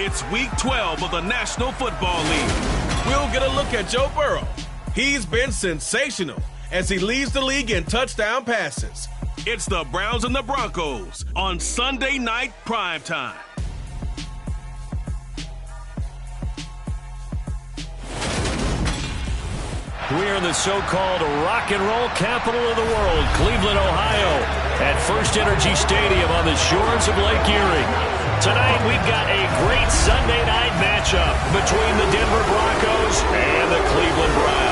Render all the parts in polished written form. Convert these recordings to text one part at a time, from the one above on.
It's Week 12 of the National Football League. We'll get a look at Joe Burrow. He's been sensational as he leads the league in touchdown passes. It's the Browns and the Broncos on Sunday Night Primetime. We are in the so-called rock and roll capital of the world, Cleveland, Ohio, at First Energy Stadium on the shores of Lake Erie. Tonight, we've got a great Sunday night matchup between the Denver Broncos and the Cleveland Browns.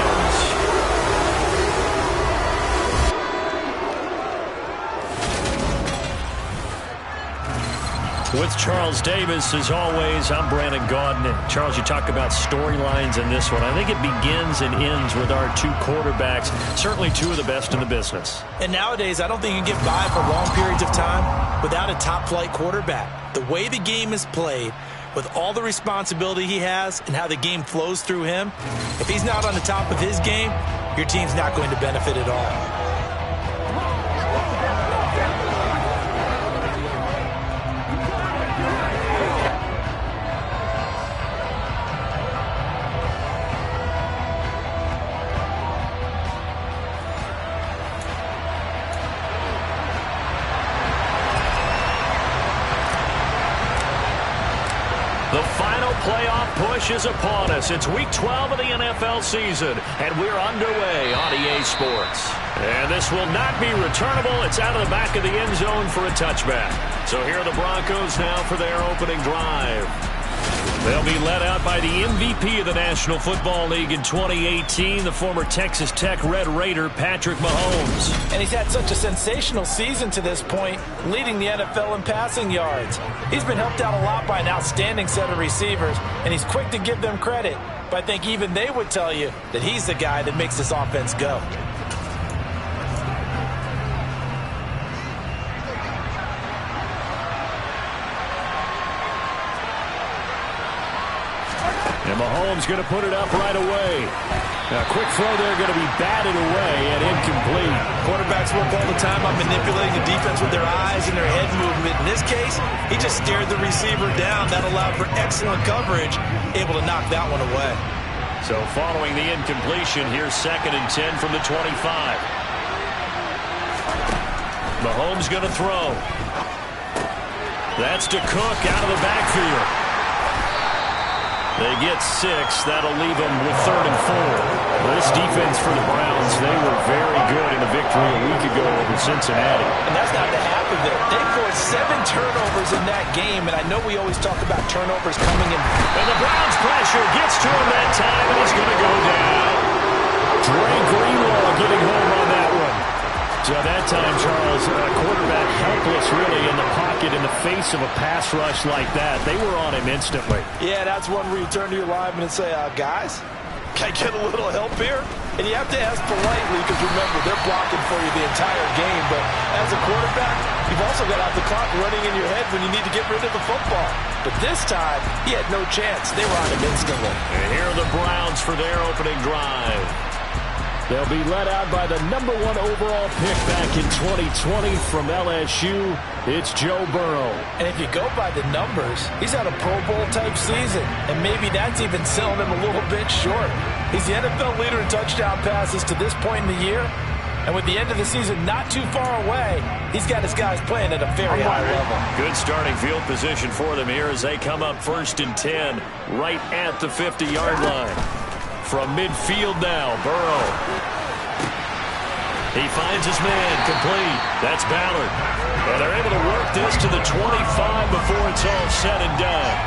With Charles Davis, as always, I'm Brandon Gaudin. And Charles, you talk about storylines in this one. I think it begins and ends with our two quarterbacks, certainly two of the best in the business. And nowadays, I don't think you can get by for long periods of time without a top-flight quarterback. The way the game is played, with all the responsibility he has and how the game flows through him, if he's not on the top of his game, your team's not going to benefit at all. The final playoff push is upon us. It's Week 12 of the NFL season, and we're underway on EA Sports. And this will not be returnable. It's out of the back of the end zone for a touchback. So here are the Broncos now for their opening drive. They'll be led out by the MVP of the National Football League in 2018, the former Texas Tech Red Raider, Patrick Mahomes. And he's had such a sensational season to this point, leading the NFL in passing yards. He's been helped out a lot by an outstanding set of receivers, and he's quick to give them credit. But I think even they would tell you that he's the guy that makes this offense go. And Mahomes going to put it up right away. A quick throw there going to be batted away and incomplete. Quarterbacks work all the time on manipulating the defense with their eyes and their head movement. In this case, he just stared the receiver down. That allowed for excellent coverage, able to knock that one away. So following the incompletion, here's 2nd and 10 from the 25. Mahomes going to throw. That's to Cook out of the backfield. They get 6. That'll leave them with 3rd and 4. This defense for the Browns, they were very good in a victory a week ago over Cincinnati. And that's not the half of it. They forced 7 turnovers in that game, and I know we always talk about turnovers coming in. And the Browns pressure gets to him that time, and he's going to go down. Dre Greenlaw getting home on that one. So that time, Charles, a quarterback helpless really in the pocket in the face of a pass rush like that. They were on him instantly. Yeah, that's one where you turn to your lineman and say, guys, can I get a little help here? And you have to ask politely because, remember, they're blocking for you the entire game. But as a quarterback, you've also got to have the clock running in your head when you need to get rid of the football. But this time, he had no chance. They were on him instantly. And here are the Browns for their opening drive. They'll be led out by the #1 overall pick back in 2020 from LSU. It's Joe Burrow. And if you go by the numbers, he's had a Pro Bowl-type season. And maybe that's even selling him a little bit short. He's the NFL leader in touchdown passes to this point in the year. And with the end of the season not too far away, he's got his guys playing at a very high level. Good starting field position for them here as they come up 1st and 10 right at the 50-yard line. From midfield now, Burrow. He finds his man, complete. That's Ballard. And they're able to work this to the 25 before it's all said and done.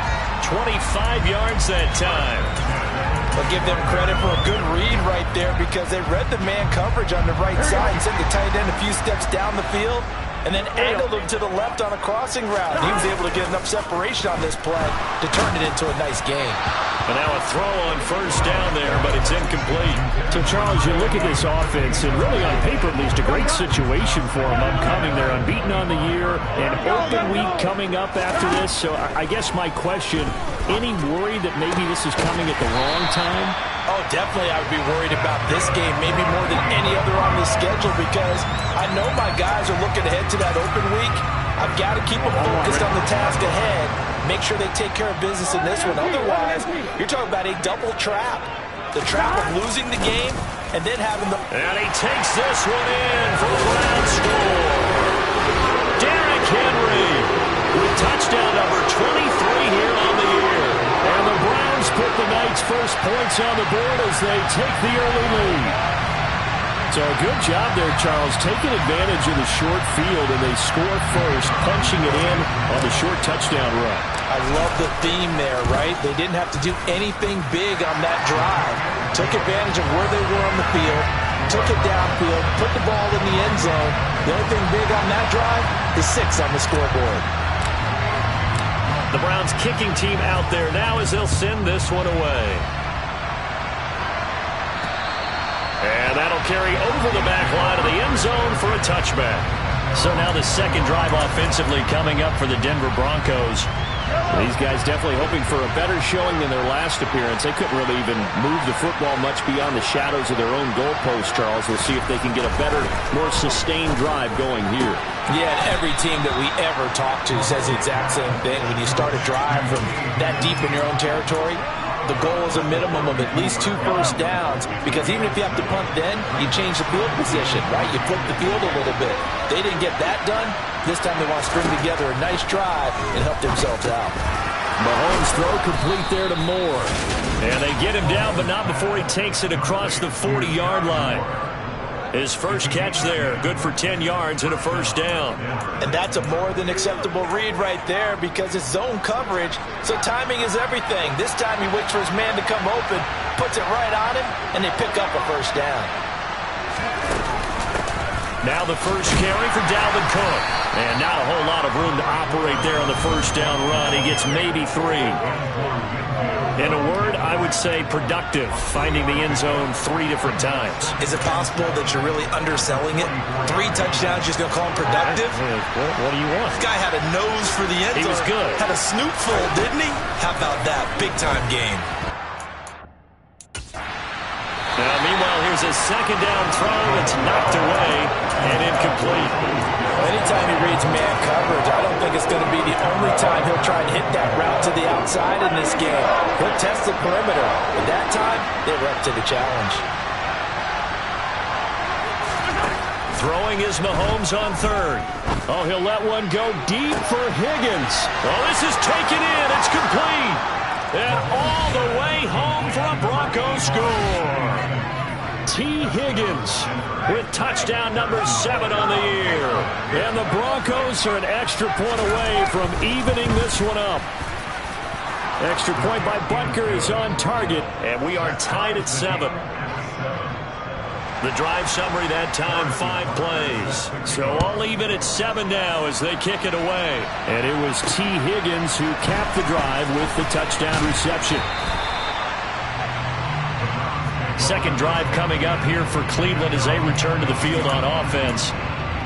25 yards that time. I'll give them credit for a good read right there because they read the man coverage on the right side and sent the tight end a few steps down the field and then angled him to the left on a crossing route. He was able to get enough separation on this play to turn it into a nice game. And now a throw on 1st down there, but it's incomplete. So, Charles, you look at this offense, and really on paper, at least a great situation for them upcoming. They're unbeaten on the year, an open week coming up after this. So I guess my question, any worry that maybe this is coming at the wrong time? Oh, definitely I would be worried about this game, maybe more than any other on the schedule, because I know my guys are looking ahead to that open week. I've got to keep them focused on the task ahead make sure they take care of business in this one. Otherwise, you're talking about a double trap. The trap of losing the game and then having the... And he takes this one in for the Browns score. Derrick Henry with touchdown number 23 here on the year. And the Browns put the night's first points on the board as they take the early lead. So a good job there, Charles, taking advantage of the short field, and they score first, punching it in on the short touchdown run. I love the theme there, right? They didn't have to do anything big on that drive. Took advantage of where they were on the field, took it downfield, put the ball in the end zone. The only thing big on that drive is 6 on the scoreboard. The Browns kicking team out there now as they'll send this one away. And that'll carry over the back line of the end zone for a touchback. So now the second drive offensively coming up for the Denver Broncos. These guys definitely hoping for a better showing than their last appearance. They couldn't really even move the football much beyond the shadows of their own goalpost, Charles. We'll see if they can get a better, more sustained drive going here. Yeah, and every team that we ever talk to says the exact same thing. When you start a drive from that deep in your own territory, the goal is a minimum of at least 2 first downs, because even if you have to punt then, you change the field position, right? You flip the field a little bit. They didn't get that done. This time they want to string together a nice drive and help themselves out. Mahomes throw complete there to Moore. And they get him down, but not before he takes it across the 40-yard line. His first catch there, good for 10 yards and a first down. And that's a more than acceptable read right there, because it's zone coverage, so timing is everything. This time he waits for his man to come open, puts it right on him, and they pick up a first down. Now the first carry for Dalvin Cook. And not a whole lot of room to operate there on the first down run. He gets maybe 3. In a word, I would say productive, finding the end zone 3 different times. Is it possible that you're really underselling it? 3 touchdowns, just going to call him productive? What do you want? This guy had a nose for the end zone. He was good. Had a snoot full, didn't he? How about that? Big-time game. Now, meanwhile, here's a second down throw. It's knocked away and incomplete. Anytime he reads man coverage, I don't think it's going to be the only time he'll try and hit that route to the outside in this game. He'll test the perimeter, but that time, they were up to the challenge. Throwing is Mahomes on third. Oh, he'll let one go deep for Higgins. Oh, this is taken in. It's complete. And all the way home for a Broncos score. T. Higgins with touchdown number 7 on the year. And the Broncos are an extra point away from evening this one up. Extra point by Butker is on target, and we are tied at 7. The drive summary that time, 5 plays. So all even at 7 now as they kick it away. And it was T. Higgins who capped the drive with the touchdown reception. Second drive coming up here for Cleveland as they return to the field on offense.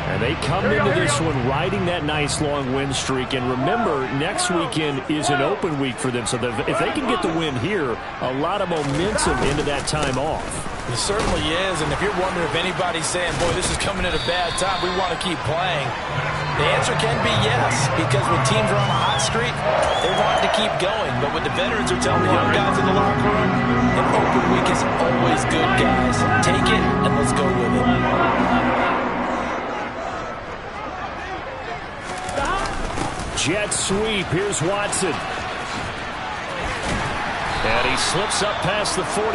And they come into this one riding that nice long win streak. And remember, next weekend is an open week for them. So if they can get the win here, a lot of momentum into that time off. It certainly is. And if you're wondering if anybody's saying, boy, this is coming at a bad time, we want to keep playing, the answer can be yes. Because when teams are on a hot streak, they want to keep going. But what the veterans are telling the young guys in the locker room, an open week is always good, guys. Take it and let's go with it. Jet sweep. Here's Watson. And he slips up past the 45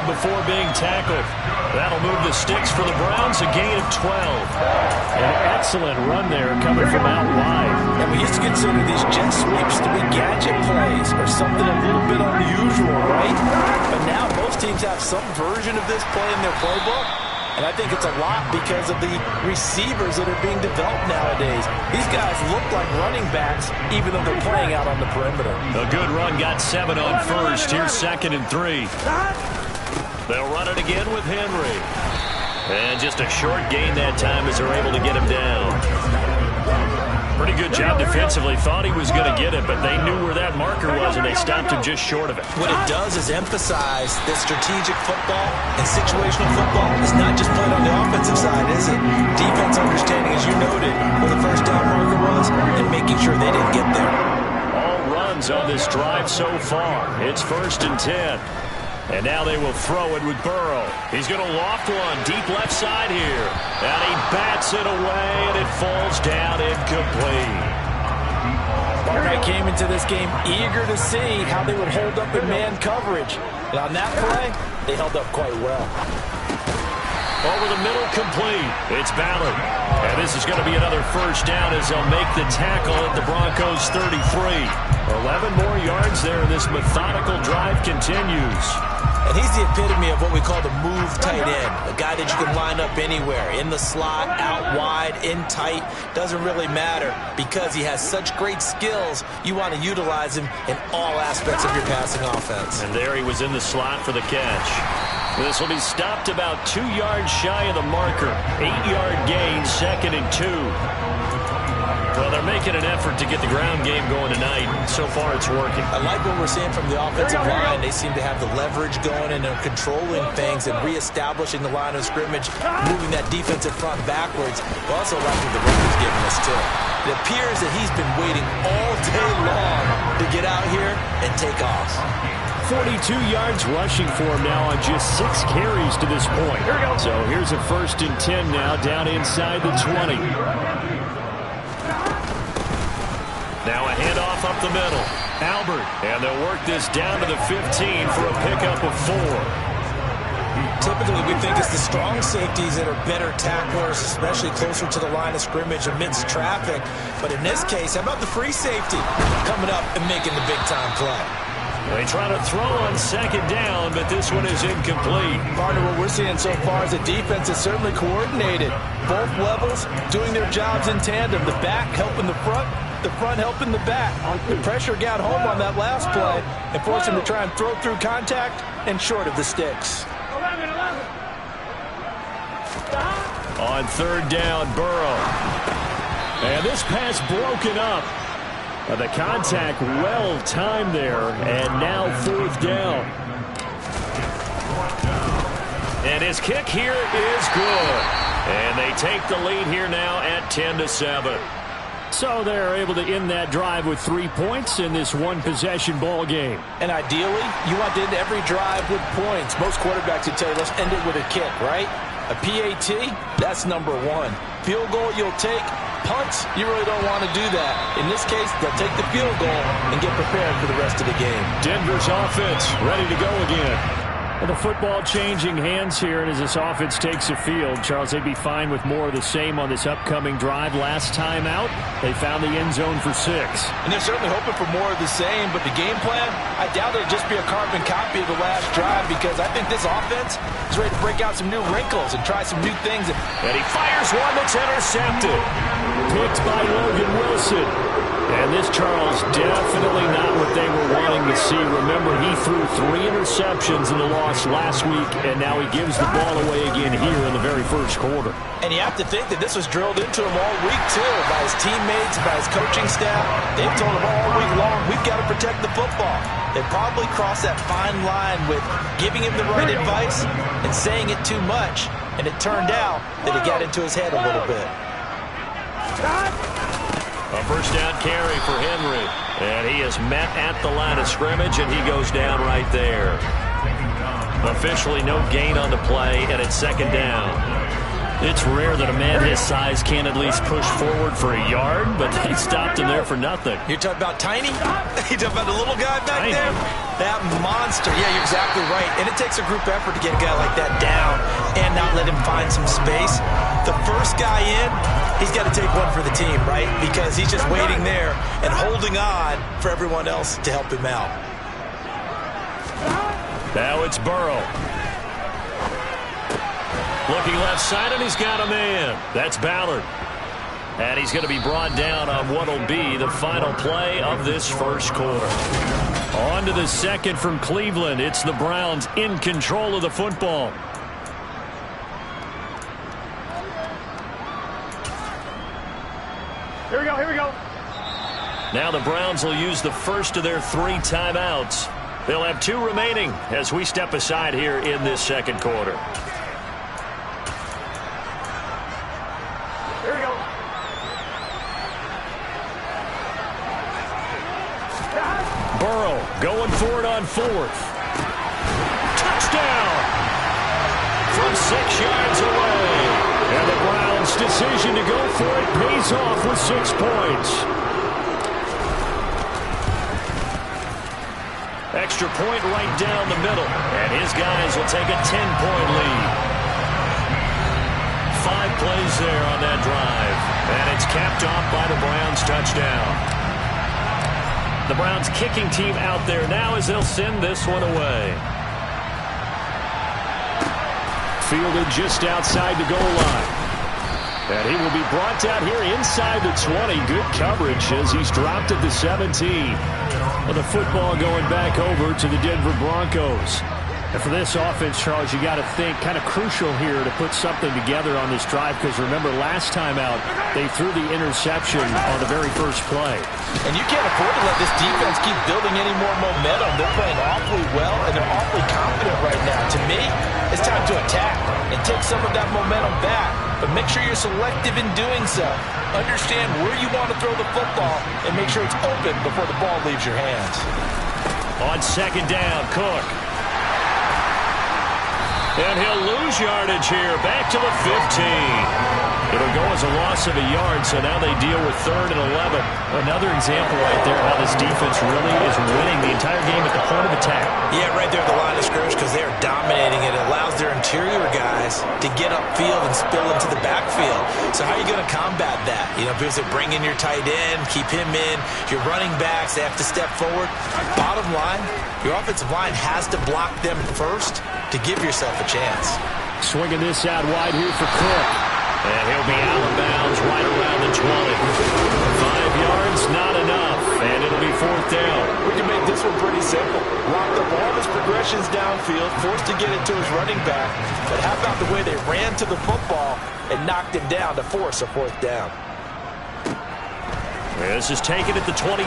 before being tackled. That'll move the sticks for the Browns, a gain of 12. An excellent run there coming from out wide. And we used to consider these jet sweeps to be gadget plays or something a little bit unusual, right? But now most teams have some version of this play in their playbook. And I think it's a lot because of the receivers that are being developed nowadays. These guys look like running backs, even though they're playing out on the perimeter. A good run, got 7 on first. Here's 2nd and 3. They'll run it again with Henry. And just a short gain that time as they're able to get him down. Pretty good job defensively. Thought he was going to get it, but they knew where that marker was, and they stopped him just short of it. What it does is emphasize that strategic football and situational football is not just played on the offensive side, is it? Defense understanding, as you noted, where the first down marker was and making sure they didn't get there. All run this drive so far. It's 1st and 10. And now they will throw it with Burrow. He's going to loft one deep left side here. And he bats it away, and it falls down incomplete. Barnett came into this game eager to see how they would hold up in man coverage. And on that play, they held up quite well. Over the middle, complete. It's Ballard. And this is going to be another first down as they'll make the tackle at the Broncos' 33. 11 more yards there, and this methodical drive continues. And he's the epitome of what we call the move tight end. A guy that you can line up anywhere. In the slot, out wide, in tight. Doesn't really matter because he has such great skills. You want to utilize him in all aspects of your passing offense. And there he was in the slot for the catch. This will be stopped about 2 yards shy of the marker. 8-yard gain, 2nd and 2. Well, they're making an effort to get the ground game going tonight. So far, it's working. I like what we're seeing from the offensive line. They seem to have the leverage going and they're controlling things and reestablishing the line of scrimmage, moving that defensive front backwards. We also like what the run is giving us, too. It appears that he's been waiting all day long to get out here and take off. 42 yards rushing for him now on just 6 carries to this point. So here's a 1st and 10 now down inside the 20. Now a handoff up the middle. Albert. And they'll work this down to the 15 for a pickup of 4. Typically, we think it's the strong safeties that are better tacklers, especially closer to the line of scrimmage amidst traffic. But in this case, how about the free safety coming up and making the big-time play? They try to throw on 2nd down, but this one is incomplete. Partner, what we're seeing so far is the defense is certainly coordinated. Both levels doing their jobs in tandem. The back helping the front helping the back. The pressure got home on that last play and forced him to try and throw through contact and short of the sticks. On 3rd down, Burrow. And this pass broken up. The contact well timed there, and now 4th down. And his kick here is good. And they take the lead here now at 10-7. So they're able to end that drive with 3 points in this one-possession ball game. And ideally, you want to end every drive with points. Most quarterbacks would tell you, let's end it with a kick, right? A PAT, that's number 1. Field goal you'll take. Punts, you really don't want to do that. In this case, they'll take the field goal and get prepared for the rest of the game. Denver's offense ready to go again. And the football changing hands here, and as this offense takes the field, Charles, they'd be fine with more of the same on this upcoming drive. Last time out, they found the end zone for 6. And they're certainly hoping for more of the same, but the game plan, I doubt it'll just be a carbon copy of the last drive because I think this offense is ready to break out some new wrinkles and try some new things. And he fires one that's intercepted. Picked by Logan Wilson. And this, Charles, definitely not what they were wanting to see. Remember, he threw 3 interceptions in the loss last week, and now he gives the ball away again here in the very first quarter. And you have to think that this was drilled into him all week, too, by his teammates, by his coaching staff. They've told him all week long, we've got to protect the football. They probably crossed that fine line with giving him the right advice and saying it too much. And it turned out that it got into his head a little bit. A first down carry for Henry. And he is met at the line of scrimmage, and he goes down right there. Officially no gain on the play, and it's 2nd down. It's rare that a man his size can at least push forward for a yard, but they stopped him there for nothing. You're talking about tiny? You're talking about the little guy back there? That monster. Yeah, you're exactly right. And it takes a group effort to get a guy like that down and not let him find some space. The first guy in, he's got to take one for the team, right? Because he's just waiting there and holding on for everyone else to help him out. Now it's Burrow. Looking left side, and he's got a man. That's Ballard. And he's going to be brought down on what will be the final play of this first quarter. On to the second from Cleveland. It's the Browns in control of the football. Here we go, here we go. Now the Browns will use the first of their 3 timeouts. They'll have 2 remaining as we step aside here in this second quarter. Here we go. Going for it on fourth. Touchdown! From 6 yards away. And the Browns' decision to go for it pays off with 6 points. Extra point right down the middle. And his guys will take a 10-point lead. 5 plays there on that drive. And it's capped off by the Browns' touchdown. The Browns kicking team out there now as they'll send this one away. Fielded just outside the goal line. And he will be brought down here inside the 20. Good coverage as he's dropped at the 17. Well, the football going back over to the Denver Broncos. And for this offense, Charles, you got to think kind of crucial here to put something together on this drive, because remember last time out they threw the interception on the very first play. And you can't afford to let this defense keep building any more momentum. They're playing awfully well and they're awfully confident right now. To me, it's time to attack and take some of that momentum back. But make sure you're selective in doing so. Understand where you want to throw the football and make sure it's open before the ball leaves your hands. On second down, Cook. And he'll lose yardage here, back to the 15. It'll go as a loss of a yard, so now they deal with 3rd and 11. Another example right there how this defense really is winning the entire game at the point of attack. Yeah, right there at the line of scrimmage, because they are dominating it. It allows their interior guys to get upfield and spill into the backfield. So how are you going to combat that? You know, because they bring in your tight end, keep him in. Your running backs, they have to step forward. Bottom line, your offensive line has to block them first to give yourself a chance. Swinging this out wide here for Cook. And he'll be out of bounds right around the 20. 5 yards, not enough. And it'll be 4th down. We can make this one pretty simple. Locked up all his progressions downfield, forced to get it to his running back. But how about the way they ran to the football and knocked him down to force a 4th down? This is taken at the 23.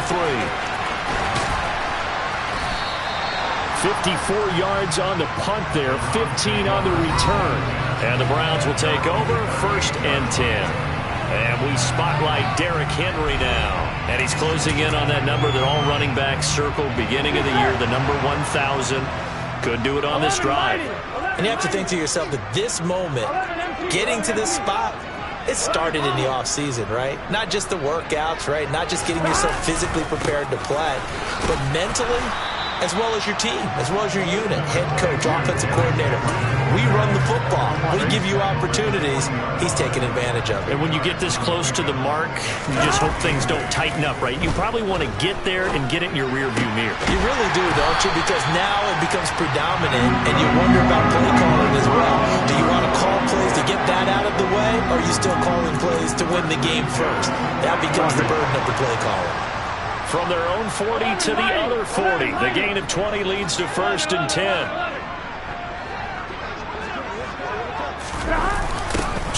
54 yards on the punt there, 15 on the return. And the Browns will take over, 1st and 10. And we spotlight Derrick Henry now. And he's closing in on that number that all running backs circled beginning of the year, the number 1,000. Could do it on this drive. And you have to think to yourself that this moment, getting to this spot, it started in the offseason, right? Not just the workouts, right? Not just getting yourself physically prepared to play, but mentally, as well as your team, as well as your unit, head coach, offensive coordinator. We run the football. We give you opportunities. He's taking advantage of it. And when you get this close to the mark, you just hope things don't tighten up, right? You probably want to get there and get it in your rearview mirror. You really do, don't you? Because now it becomes predominant, and you wonder about play calling as well. Do you want to call plays to get that out of the way, or are you still calling plays to win the game first? That becomes the burden of the play caller. From their own 40 to the other 40. The gain of 20 leads to 1st and 10.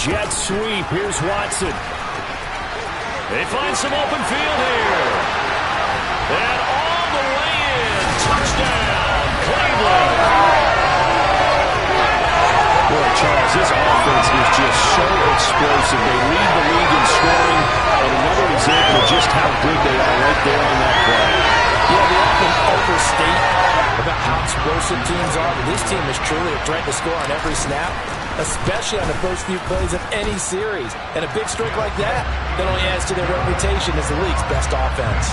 Jet sweep. Here's Watson. They find some open field here. And all the way in. Touchdown, Cleveland. Boy, Charles, this offense is just so explosive. They lead the league in scoring. And another example of just how good they are right there on that play. Yeah, they often overstate about how explosive teams are, but this team is truly a threat to score on every snap, especially on the first few plays of any series. And a big streak like that only adds to their reputation as the league's best offense.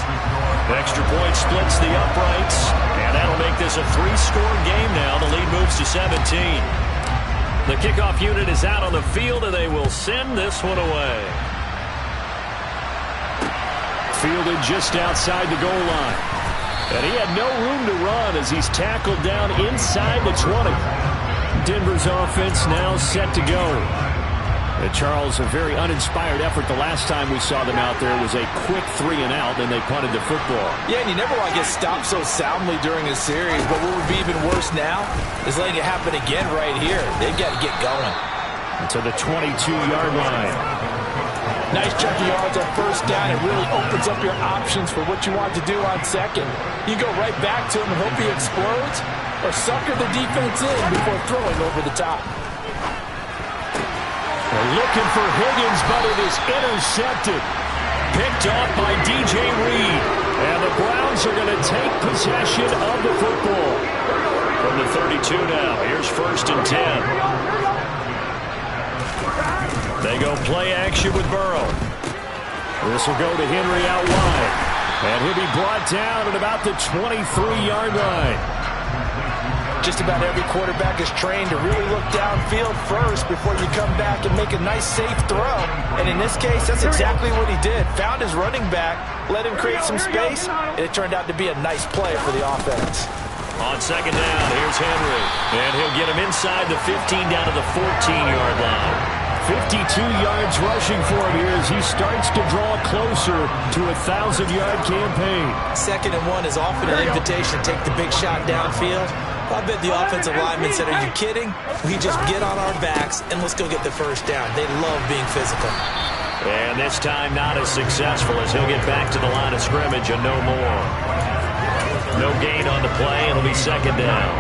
Extra point splits the uprights, and that'll make this a 3-score game now. The lead moves to 17. The kickoff unit is out on the field, and they will send this one away. Fielded just outside the goal line. And he had no room to run as he's tackled down inside the 20. Denver's offense now set to go. And Charles, a very uninspired effort the last time we saw them out there was a quick 3-and-out, then they punted the football. Yeah, and you never want to get stopped so soundly during a series, but what would be even worse now is letting it happen again right here. They've got to get going. To the 22-yard line. Nice chunk of yards on 1st down. It really opens up your options for what you want to do on 2nd. You go right back to him and hope he explodes, or sucker the defense in before throwing over the top. They're looking for Higgins, but it is intercepted. Picked off by DJ Reed. And the the Browns are going to take possession of the football. From the 32 now, here's 1st and 10. They go play action with Burrow. This will go to Henry out wide. And he'll be brought down at about the 23-yard line. Just about every quarterback is trained to really look downfield first before you come back and make a nice, safe throw. And in this case, that's exactly what he did. Found his running back, let him create some space, and it turned out to be a nice play for the offense. On 2nd down, here's Henry. And he'll get him inside the 15 down to the 14-yard line. 52 yards rushing for him here as he starts to draw closer to a 1,000-yard campaign. 2nd and 1 is often an invitation to take the big shot downfield. I bet the offensive lineman said, "Are you kidding? We just get on our backs and let's go get the 1st down." They love being physical. And this time not as successful as he'll get back to the line of scrimmage and no more. No gain on the play. It'll be 2nd down.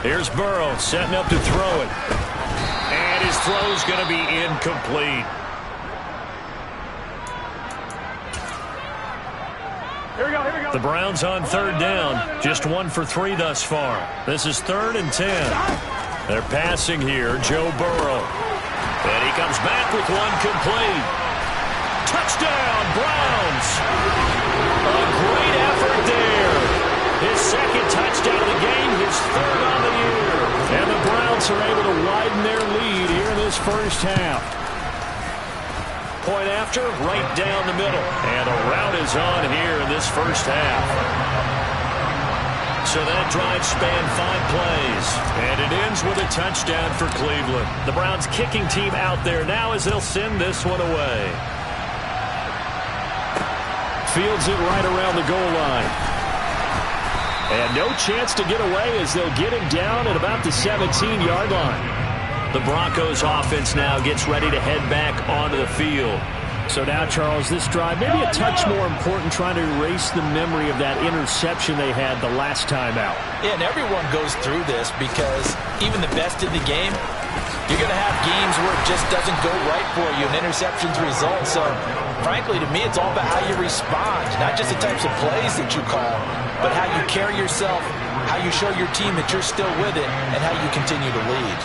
Here's Burrow setting up to throw it. And his throw's going to be incomplete. The Browns on 3rd down. Just 1 for 3 thus far. This is 3rd and 10. They're passing here. Joe Burrow. And he comes back with one complete. Touchdown, Browns. A great effort there. His 2nd touchdown of the game, his 3rd on the year. And the Browns are able to widen their lead here in this 1st half. Point after, right down the middle. And a route is on here in this 1st half. So that drive spanned 5 plays. And it ends with a touchdown for Cleveland. The Browns kicking team out there now as they'll send this one away. Fields it right around the goal line. And no chance to get away as they'll get him down at about the 17-yard line. The Broncos offense now gets ready to head back onto the field. So now, Charles, this drive maybe a touch more important, trying to erase the memory of that interception they had the last time out. Yeah, and everyone goes through this because even the best in the game, you're going to have games where it just doesn't go right for you and interceptions result. So, frankly, to me, it's all about how you respond, not just the types of plays that you call, but how you carry yourself, how you show your team that you're still with it, and how you continue to lead.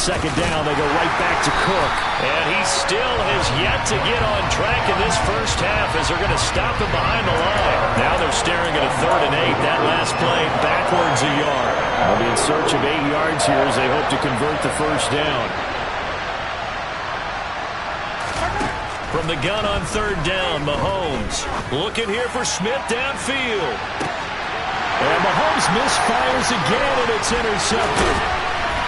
2nd down, they go right back to Cook. And he still has yet to get on track in this 1st half as they're going to stop him behind the line. Now they're staring at a 3rd and 8. That last play backwards a yard. They'll be in search of 8 yards here as they hope to convert the 1st down. From the gun on 3rd down, Mahomes looking here for Smith downfield. And Mahomes misfires again, and it's intercepted.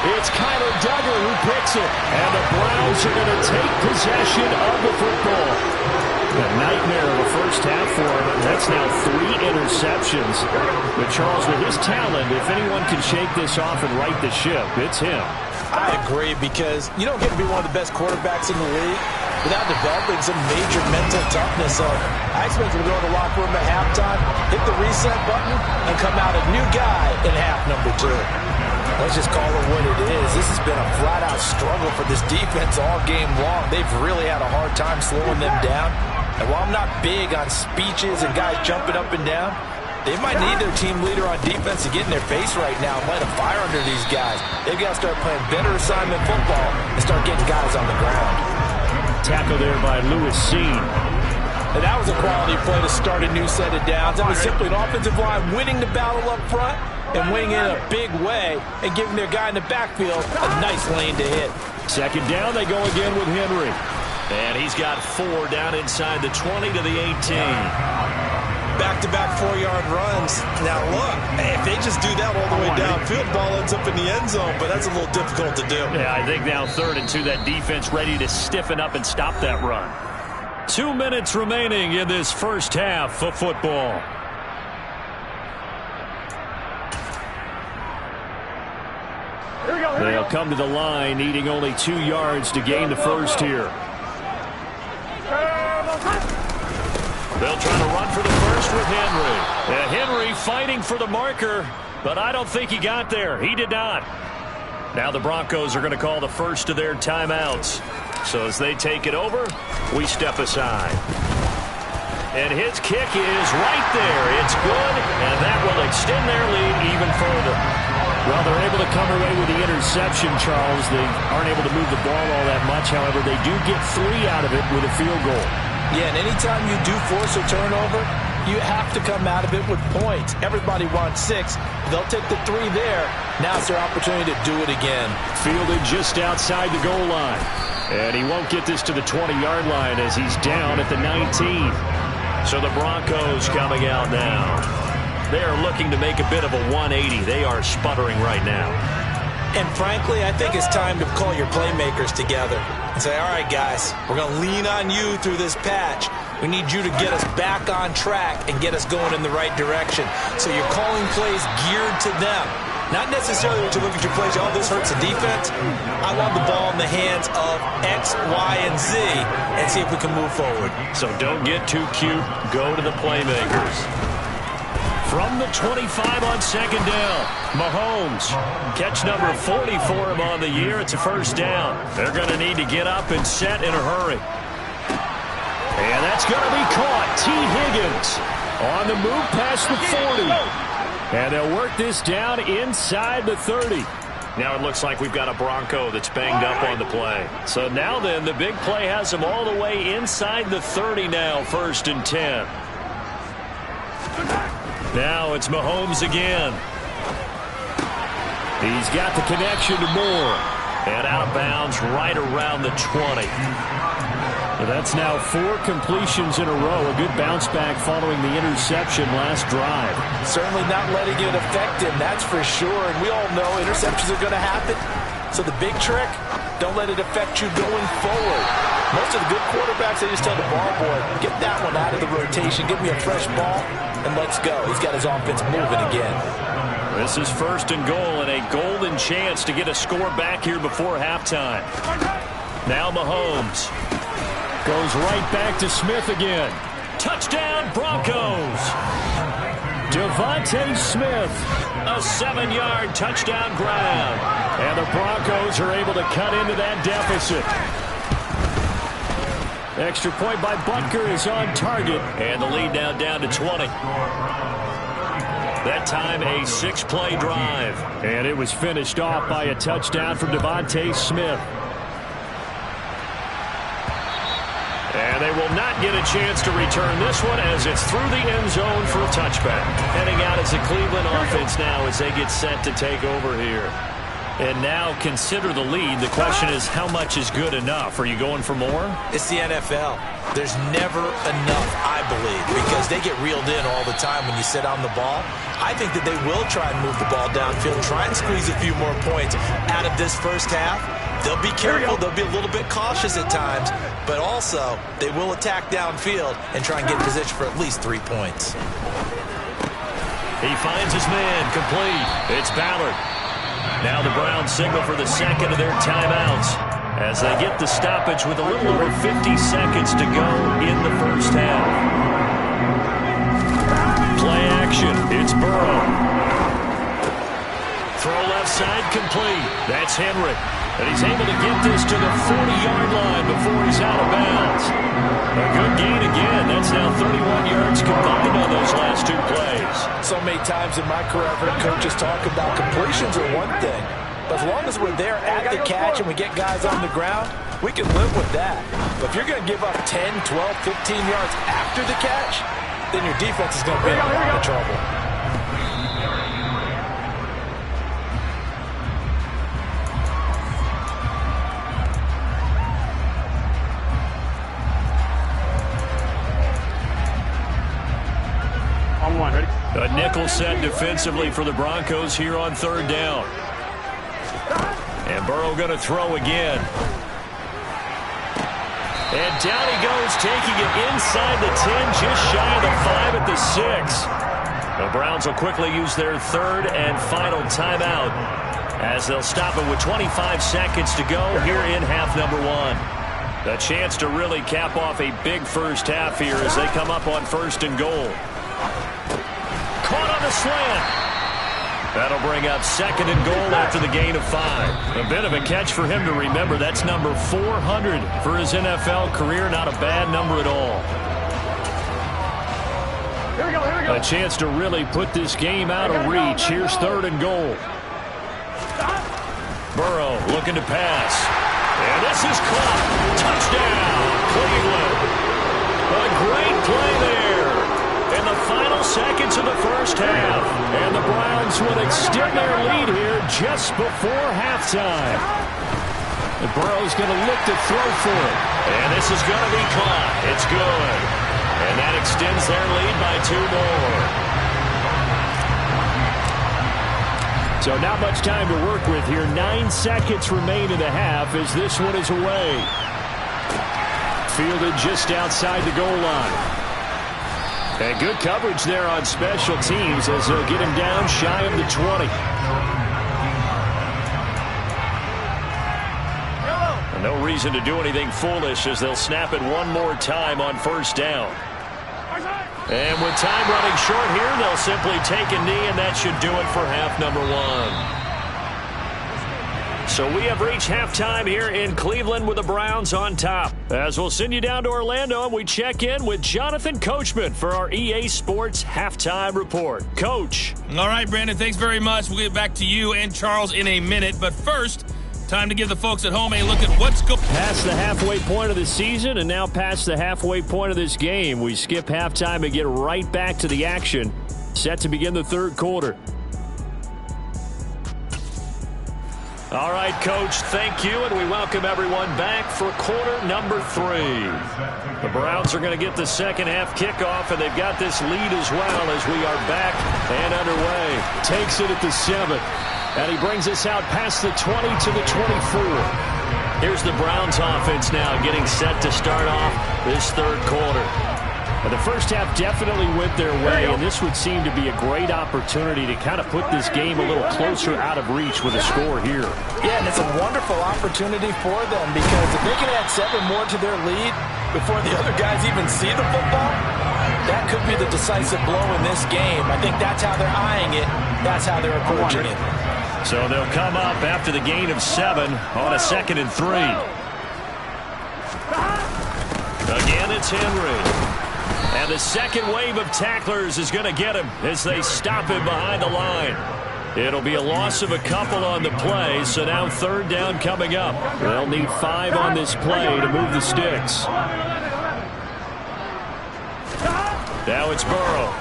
It's Kyler Duggar who picks it. And the Browns are going to take possession of the football. A nightmare of a 1st half for him. That's now 3 interceptions. But Charles, with his talent, if anyone can shake this off and right the ship, it's him. I agree, because you don't get to be one of the best quarterbacks in the league without developing some major mental toughness. So I expect him to go to the locker room at halftime, hit the reset button, and come out a new guy in half number 2. Let's just call it what it is. This has been a flat-out struggle for this defense all game long. They've really had a hard time slowing them down. And while I'm not big on speeches and guys jumping up and down, they might need their team leader on defense to get in their face right now and light a fire under these guys. They've got to start playing better assignment football and start getting guys on the ground. Tackle there by Lewis Seen. And that was a quality play to start a new set of downs. That was simply an offensive line winning the battle up front and winning in a big way and giving their guy in the backfield a nice lane to hit. 2nd down, they go again with Henry. And he's got 4 down inside the 20 to the 18. Back-to-back 4-yard runs. Now, look, if they just do that all the way downfield, ball ends up in the end zone, but that's a little difficult to do. Yeah, I think now 3rd and 2, that defense ready to stiffen up and stop that run. 2 minutes remaining in this 1st half of football. They'll come to the line, needing only 2 yards to gain the 1st here. They'll try to run for the 1st with Henry. And Henry fighting for the marker, but I don't think he got there. He did not. Now the Broncos are going to call the 1st of their timeouts. So as they take it over, we step aside. And his kick is right there. It's good, and that will extend their lead even further. Well, they're able to come away with the interception, Charles. They aren't able to move the ball all that much. However, they do get 3 out of it with a field goal. Yeah, and anytime you do force a turnover, you have to come out of it with points. Everybody wants 6. They'll take the 3 there. Now it's their opportunity to do it again. Fielded just outside the goal line. And he won't get this to the 20-yard line as he's down at the 19. So the Broncos coming out now. They are looking to make a bit of a 180. They are sputtering right now. And frankly, I think it's time to call your playmakers together and say, all right, guys, we're going to lean on you through this patch. We need you to get us back on track and get us going in the right direction. So you're calling plays geared to them. Not necessarily when you look at your plays, oh, this hurts the defense. I want the ball in the hands of X, Y, and Z and see if we can move forward. So don't get too cute. Go to the playmakers. From the 25 on second down, Mahomes. Catch number 40 for him on the year. It's a first down. They're going to need to get up and set in a hurry. And that's going to be caught. T. Higgins on the move past the 40. And they'll work this down inside the 30. Now it looks like we've got a Bronco that's banged up on the play. So now then, the big play has them all the way inside the 30 now, 1st and 10. Now it's Mahomes again. He's got the connection to Moore. And out of bounds right around the 20. Well, that's now 4 completions in a row. A good bounce back following the interception last drive. Certainly not letting it affect him, that's for sure. And we all know interceptions are going to happen. So the big trick, don't let it affect you going forward. Most of the good quarterbacks, they just tell the ball boy, get that one out of the rotation, give me a fresh ball, and let's go. He's got his offense moving again. This is 1st and goal and a golden chance to get a score back here before halftime. Now Mahomes. Goes right back to Smith again. Touchdown, Broncos. Devontae Smith, a 7-yard touchdown grab. And the Broncos are able to cut into that deficit. Extra point by Butker is on target. And the lead now down to 20. That time a 6-play drive. And it was finished off by a touchdown from Devontae Smith. And they will not get a chance to return this one as it's through the end zone for a touchback. Heading out as the Cleveland offense now as they get set to take over here. And now consider the lead. The question is, how much is good enough? Are you going for more? It's the NFL. There's never enough, I believe, because they get reeled in all the time when you sit on the ball. I think that they will try and move the ball downfield, try and squeeze a few more points out of this first half. They'll be careful. They'll be a little bit cautious at times, but also they will attack downfield and try and get in position for at least 3 points. He finds his man complete. It's Ballard. Now the Browns signal for the second of their timeouts as they get the stoppage with a little over 50 seconds to go in the first half. Play action. It's Burrow. Throw left side complete. That's Henry. And he's able to get this to the 40-yard line before he's out of bounds. A good gain again. That's now 31 yards combined on those last 2 plays. So many times in my career, I've heard coaches talk about completions are one thing. But as long as we're there at the catch and we get guys on the ground, we can live with that. But if you're going to give up 10, 12, 15 yards after the catch, then your defense is going to be in a lot of trouble. A nickel set defensively for the Broncos here on 3rd down. And Burrow going to throw again. And down he goes, taking it inside the 10, just shy of the 5 at the 6. The Browns will quickly use their 3rd and final timeout as they'll stop it with 25 seconds to go here in half number 1. A chance to really cap off a big first half here as they come up on 1st and goal. Caught on the slant. That'll bring up 2nd and goal after the gain of 5. A bit of a catch for him to remember. That's number 400 for his NFL career. Not a bad number at all. Here we go. A chance to really put this game out of reach. Here's 3rd and goal. Burrow looking to pass. And this is caught. Touchdown, Cleveland. A great play there in the final seconds of the first half. And the Browns will extend their lead here just before halftime. And Burrow's going to look to throw for it. And this is going to be caught. It's good. And that extends their lead by 2 more. So not much time to work with here. 9 seconds remain in the half as this one is away. Fielded just outside the goal line. And good coverage there on special teams as they'll get him down shy of the 20. And no reason to do anything foolish as they'll snap it one more time on 1st down. And with time running short here, they'll simply take a knee, and that should do it for half number 1. So we have reached halftime here in Cleveland with the Browns on top. As we'll send you down to Orlando, and we check in with Jonathan Coachman for our EA Sports Halftime Report. Coach. All right, Brandon, thanks very much. We'll get back to you and Charles in a minute. But first, time to give the folks at home a look at what's going on. Past the halfway point of the season and now past the halfway point of this game. We skip halftime and get right back to the action. Set to begin the 3rd quarter. All right, Coach, thank you, and we welcome everyone back for quarter number 3. The Browns are going to get the 2nd half kickoff, and they've got this lead as well as we are back and underway. Takes it at the 7. And he brings us out past the 20 to the 24. Here's the Browns offense now getting set to start off this 3rd quarter. And the first half definitely went their way, and this would seem to be a great opportunity to kind of put this game a little closer out of reach with a score here. Yeah, and it's a wonderful opportunity for them because if they can add 7 more to their lead before the other guys even see the football, that could be the decisive blow in this game. I think that's how they're eyeing it. That's how they're approaching it. So they'll come up after the gain of 7 on a 2nd and 3. Again, it's Henry. And the second wave of tacklers is going to get him as they stop him behind the line. It'll be a loss of a couple on the play, so now 3rd down coming up. They'll need 5 on this play to move the sticks. Now it's Burrow.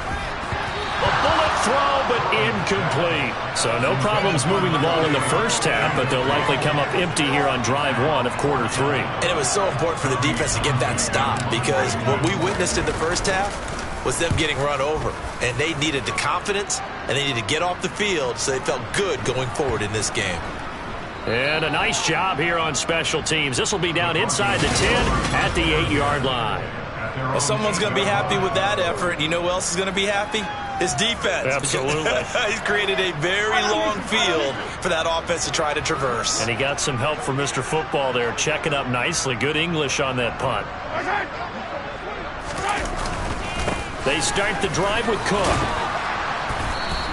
A bullet throw, but incomplete. So no problems moving the ball in the first half, but they'll likely come up empty here on drive 1 of quarter 3. And it was so important for the defense to get that stop because what we witnessed in the first half was them getting run over. And they needed the confidence, and they needed to get off the field so they felt good going forward in this game. And a nice job here on special teams. This will be down inside the 10 at the 8-yard line. Well, someone's going to be happy with that effort. You know who else is going to be happy? His defense. Absolutely. He's created a very long field for that offense to try to traverse. And he got some help from Mr. Football there, checking up nicely. Good English on that punt. They start the drive with Cook.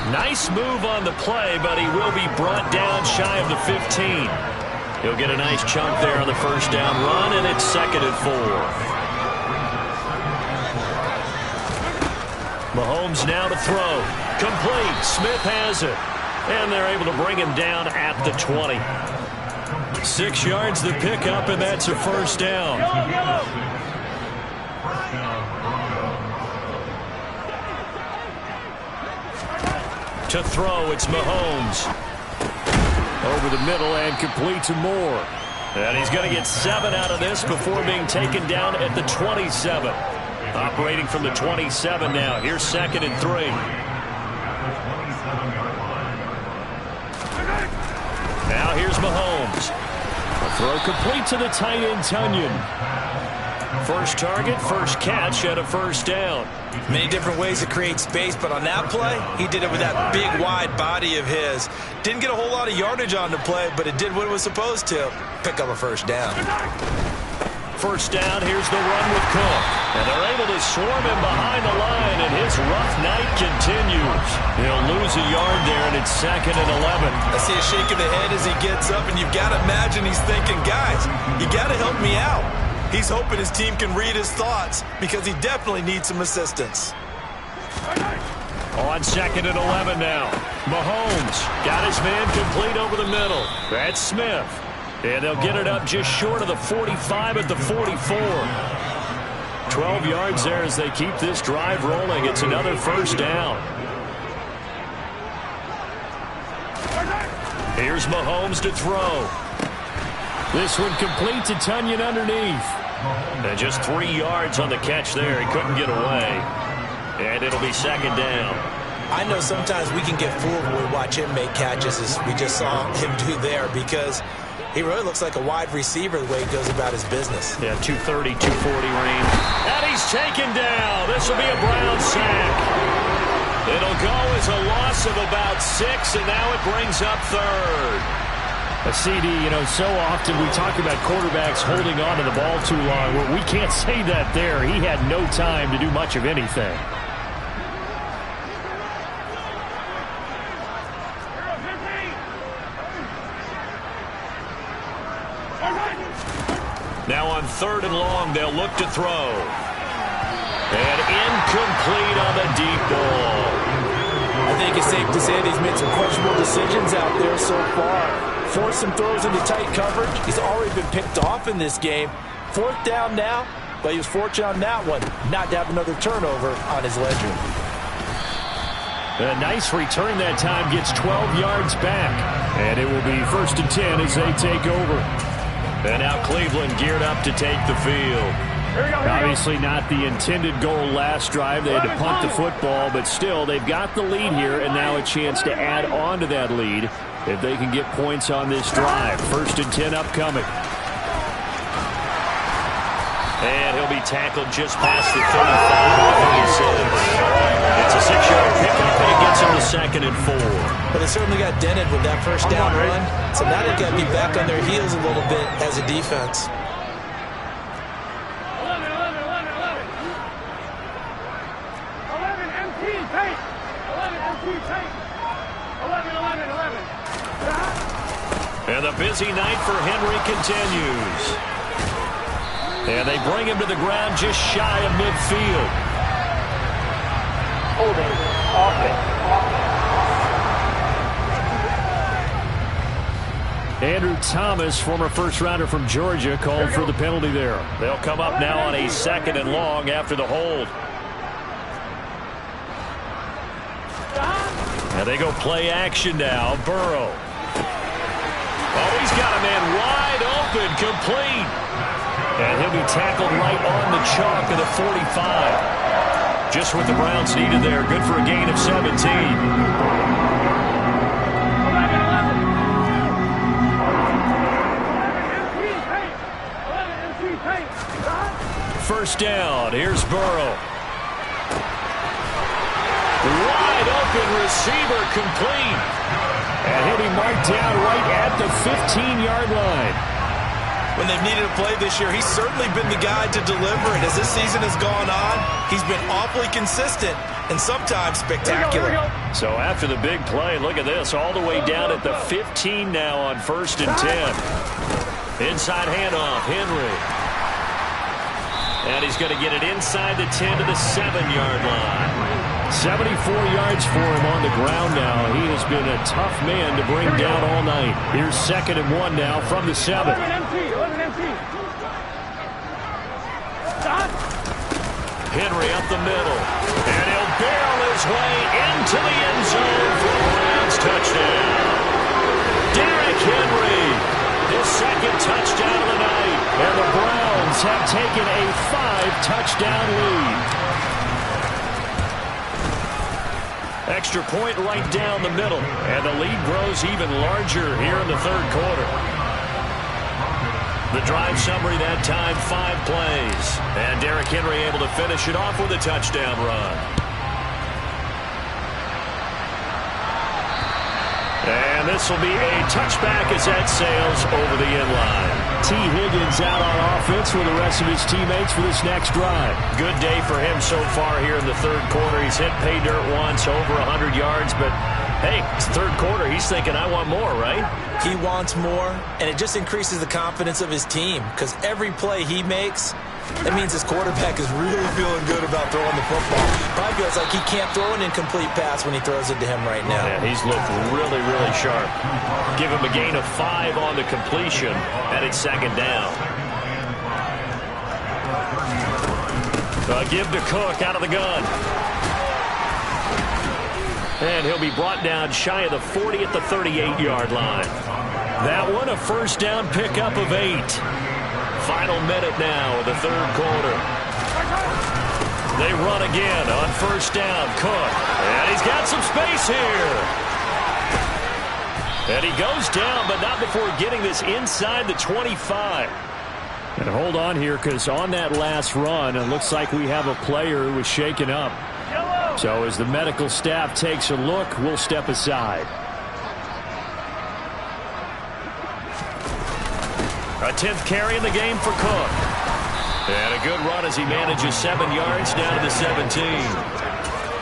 Nice move on the play, but he will be brought down shy of the 15. He'll get a nice chunk there on the first down run, and it's 2nd and 4. Mahomes now to throw. Complete. Smith has it. And they're able to bring him down at the 20. 6 yards the pickup, and that's a first down. To throw, it's Mahomes. Over the middle and complete to Moore. And he's going to get 7 out of this before being taken down at the 27. Operating from the 27 now. Here's 2nd and 3. Now here's Mahomes. A throw complete to the tight end, Tunyon. First target, first catch, and a first down. Many different ways to create space, but on that play, he did it with that big, wide body of his. Didn't get a whole lot of yardage on the play, but it did what it was supposed to. Pick up a first down. first down. Here's the run with Cook. And they're able to swarm him behind the line, and his rough night continues. He'll lose a yard there, and it's 2nd and 11. I see a shake of the head as he gets up, and you've got to imagine he's thinking, guys, you got to help me out. He's hoping his team can read his thoughts because he definitely needs some assistance. On 2nd and 11 now. Mahomes got his man complete over the middle. That's Smith. And they'll get it up just short of the 45 at the 44. 12 yards there as they keep this drive rolling. It's another first down. Here's Mahomes to throw. This one complete to Tunyon underneath. And just 3 yards on the catch there. He couldn't get away. And it'll be 2nd down. I know sometimes we can get fooled when we watch him make catches, as we just saw him do there, because he really looks like a wide receiver the way he goes about his business. Yeah, 230, 240 range. And he's taken down. This will be a Brown sack. It'll go as a loss of about 6, and now it brings up 3rd. A CD, so often we talk about quarterbacks holding on to the ball too long. Well, we can't say that there. He had no time to do much of anything. Now on 3rd and long, they'll look to throw. And incomplete on the deep ball. I think it's safe to say that he's made some questionable decisions out there so far. Forced some throws into tight coverage. He's already been picked off in this game. 4th down now, but he was fortunate on that one not to have another turnover on his ledger. A nice return that time, gets 12 yards back. And it will be 1st and 10 as they take over. And now Cleveland geared up to take the field. Obviously not the intended goal last drive. They had to punt the football, but still they've got the lead here, and now a chance to add on to that lead if they can get points on this drive. 1st and 10 upcoming. And he'll be tackled just past the 35. It's a 6-yard pickup, and it gets him to 2nd and 4. But they certainly got dented with that first down run. So now they've got to be back on their heels a little bit as a defense. 11. And the busy night for Henry continues. And they bring him to the ground just shy of midfield. Holding. Andrew Thomas, former first-rounder from Georgia, called for the penalty there. They'll come up now on a 2nd and long after the hold. And they go play action now. Burrow. Oh, he's got a man wide open, complete. And he'll be tackled right on the chalk of the 45. Just what the Browns needed there. Good for a gain of 17. First down. Here's Burrow. Wide open receiver, complete. And he'll be marked down right at the 15-yard line. When they've needed a play this year, he's certainly been the guy to deliver it. As this season has gone on, he's been awfully consistent and sometimes spectacular. So after the big play, look at this, all the way down at the 15 now on 1st and 10. Inside handoff, Henry. And he's going to get it inside the 10 to the 7-yard line. 74 yards for him on the ground now. He has been a tough man to bring down all night. Here's 2nd and 1 now from the 7. Henry up the middle. And he'll barrel his way into the end zone for the Browns touchdown. Derrick Henry, his 2nd touchdown of the night. And the Browns have taken a 5-touchdown lead. Extra point right down the middle. And the lead grows even larger here in the 3rd quarter. The drive summary that time, 5 plays. And Derrick Henry able to finish it off with a touchdown run. And this will be a touchback as that sails over the end line. T. Higgins out on offense with the rest of his teammates for this next drive. Good day for him so far here in the third quarter. He's hit pay dirt once, over 100 yards, but hey, it's third quarter. He's thinking, I want more, right? He wants more, and it just increases the confidence of his team because every play he makes, that means his quarterback is really feeling good about throwing the football. Probably feels like he can't throw an incomplete pass when he throws it to him right now. Yeah, he's looked really, really sharp. Give him a gain of 5 on the completion, and it's second down. Give to Cook out of the gun. And he'll be brought down shy of the 40 at the 38-yard line. That one a first down pickup of 8. Final minute now of the third quarter. They run again on first down. Cook. And he's got some space here. And he goes down, but not before getting this inside the 25. And hold on here, because on that last run, it looks like we have a player who was shaken up. So as the medical staff takes a look, we'll step aside. A 10th carry in the game for Cook. And a good run as he manages 7 yards down to the 17.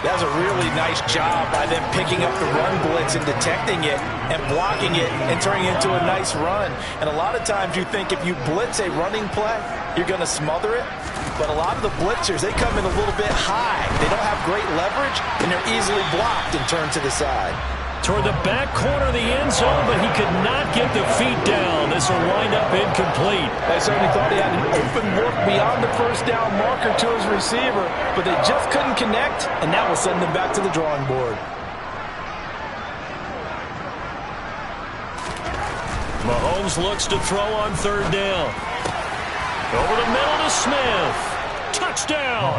That was a really nice job by them picking up the run blitz and detecting it and blocking it and turning it into a nice run. And a lot of times you think if you blitz a running play, you're going to smother it. But a lot of the blitzers, they come in a little bit high. They don't have great leverage, and they're easily blocked and turned to the side. Toward the back corner of the end zone, but he could not get the feet down. This will wind up incomplete. They certainly thought he had an open look beyond the first down marker to his receiver, but they just couldn't connect, and that will send them back to the drawing board. Mahomes looks to throw on third down. Over the middle to Smith. Touchdown.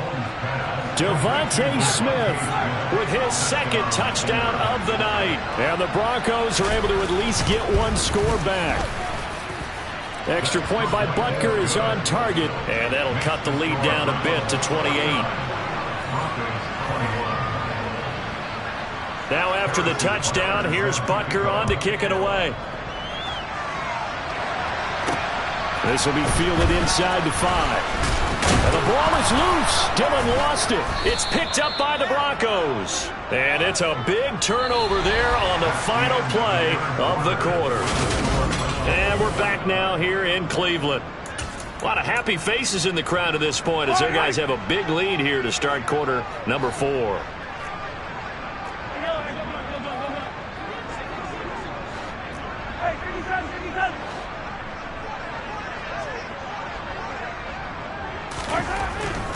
Devontae Smith with his second touchdown of the night. And the Broncos are able to at least get one score back. Extra point by Butker is on target. And that'll cut the lead down a bit to 28. Now after the touchdown, here's Butker on to kick it away. This will be fielded inside the 5. And the ball is loose. Dillon lost it. It's picked up by the Broncos. And it's a big turnover there on the final play of the quarter. And we're back now here in Cleveland. A lot of happy faces in the crowd at this point as their guys have a big lead here to start quarter number 4.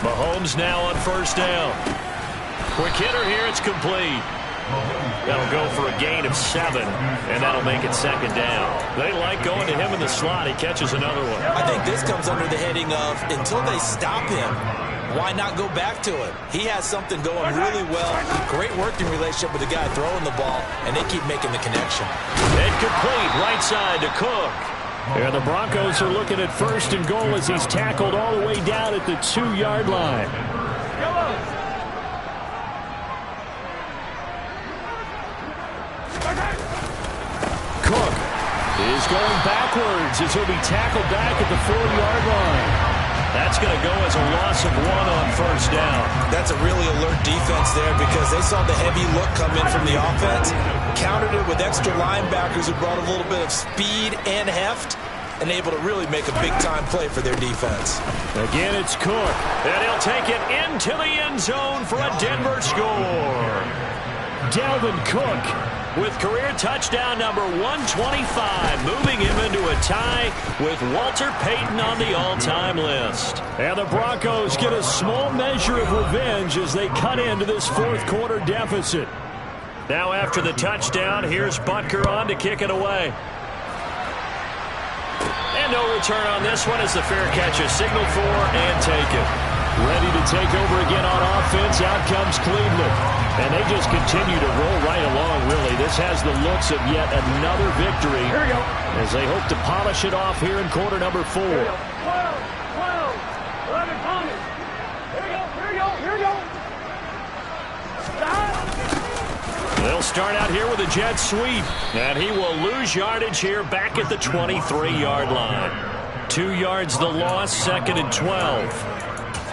Mahomes now on first down. Quick hitter here, it's complete. That'll go for a gain of 7, and that'll make it second down. They like going to him in the slot. He catches another one. I think this comes under the heading of until they stop him, why not go back to it? He has something going really well. Great working relationship with the guy throwing the ball, and they keep making the connection. And complete right side to Cook. And the Broncos are looking at first and goal as he's tackled all the way down at the 2-yard line. Cook is going backwards as he'll be tackled back at the 4-yard line. That's going to go as a loss of 1 on first down. That's a really alert defense there because they saw the heavy look come in from the offense, countered it with extra linebackers who brought a little bit of speed and heft, and able to really make a big-time play for their defense. Again, it's Cook. And he'll take it into the end zone for a Denver score. Dalvin Cook with career touchdown number 125, moving him into a tie with Walter Payton on the all-time list. And the Broncos get a small measure of revenge as they cut into this fourth quarter deficit. Now after the touchdown, here's Butker on to kick it away. And no return on this one as the fair catch is signaled for and taken. Ready to take over again on offense. Out comes Cleveland. And they just continue to roll right along, really. This has the looks of yet another victory. Here we go. As they hope to polish it off here in quarter number 4. Here we go. 12, 11, Thomas. Here we go, here we go, here we go. They'll start out here with a jet sweep. And he will lose yardage here back at the 23-yard line. 2 yards the loss, 2nd and 12.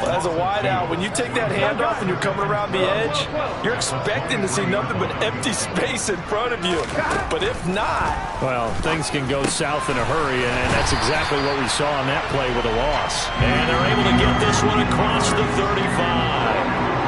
Well, as a wideout, when you take that handoff and you're coming around the edge, you're expecting to see nothing but empty space in front of you. But if not... Well, things can go south in a hurry, and that's exactly what we saw on that play with a loss. And they're able to get this one across the 35.